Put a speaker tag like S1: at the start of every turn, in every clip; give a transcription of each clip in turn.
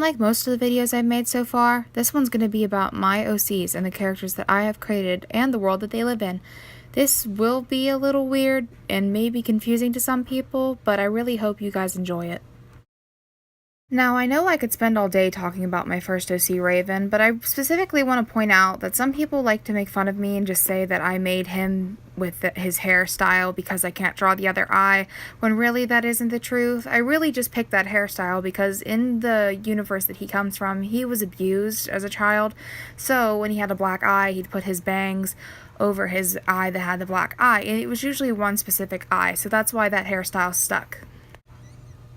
S1: Unlike most of the videos I've made so far, this one's going to be about my OCs and the characters that I have created and the world that they live in. This will be a little weird and maybe confusing to some people, but I really hope you guys enjoy it. Now, I know I could spend all day talking about my first OC Raven, but I specifically want to point out that some people like to make fun of me and just say that I made him with his hairstyle because I can't draw the other eye, when really that isn't the truth. I really just picked that hairstyle because in the universe that he comes from, he was abused as a child, so when he had a black eye, he'd put his bangs over his eye that had the black eye, and it was usually one specific eye, so that's why that hairstyle stuck.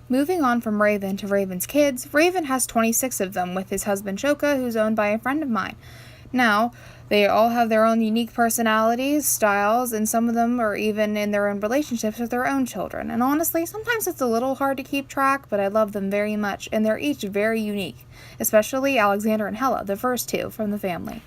S1: Moving on from Raven to Raven's kids, Raven has 26 of them with his husband Shoka, who's owned by a friend of mine. Now, they all have their own unique personalities, styles, and some of them are even in their own relationships with their own children. And honestly, sometimes it's a little hard to keep track, but I love them very much, and they're each very unique, especially Alexander and Hela, the first two from the family.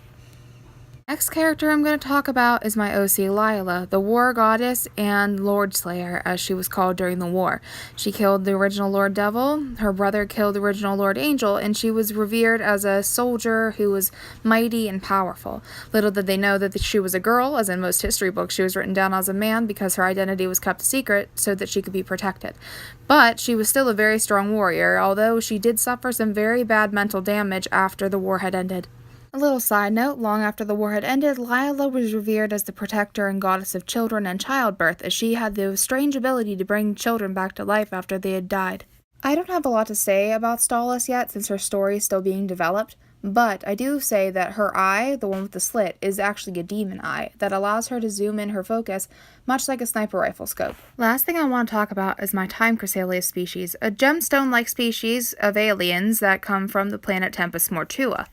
S1: Next character I'm going to talk about is my OC Lila, the war goddess and Lord Slayer, as she was called during the war. She killed the original Lord Devil, her brother killed the original Lord Angel, and she was revered as a soldier who was mighty and powerful. Little did they know that she was a girl, as in most history books she was written down as a man because her identity was kept a secret so that she could be protected. But she was still a very strong warrior, although she did suffer some very bad mental damage after the war had ended. A little side note, long after the war had ended, Lila was revered as the protector and goddess of children and childbirth, as she had the strange ability to bring children back to life after they had died. I don't have a lot to say about Stalis yet, since her story is still being developed, but I do say that her eye, the one with the slit, is actually a demon eye that allows her to zoom in her focus, much like a sniper rifle scope. Last thing I want to talk about is my Time Chrysalis species, a gemstone-like species of aliens that come from the planet Tempest Mortua.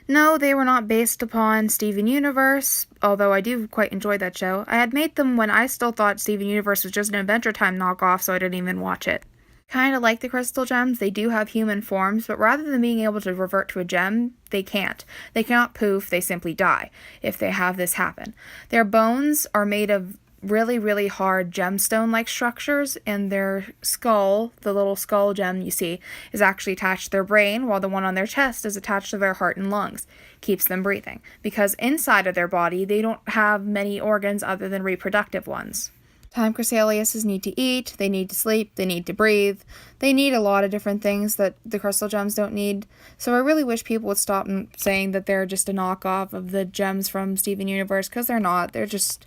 S1: No, they were not based upon Steven Universe, although I do quite enjoy that show. I had made them when I still thought Steven Universe was just an Adventure Time knockoff, so I didn't even watch it. Kinda like the crystal gems, they do have human forms, but rather than being able to revert to a gem, they can't. They cannot poof, they simply die, if they have this happen. Their bones are made of really hard gemstone-like structures, and their skull, the little skull gem you see, is actually attached to their brain, while the one on their chest is attached to their heart and lungs. Keeps them breathing, because inside of their body they don't have many organs other than reproductive ones. Time Chrysalises need to eat, they need to sleep, they need to breathe, they need a lot of different things that the crystal gems don't need, so I really wish people would stop saying that they're just a knockoff of the gems from Steven Universe, because they're not, they're just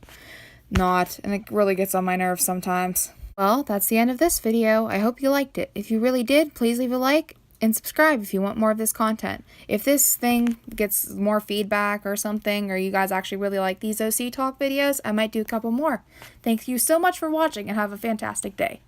S1: not, and it really gets on my nerves sometimes. Well, that's the end of this video. I hope you liked it. If you really did, please leave a like and subscribe if you want more of this content. If this thing gets more feedback or something, or you guys actually really like these OC talk videos, I might do a couple more. Thank you so much for watching and have a fantastic day.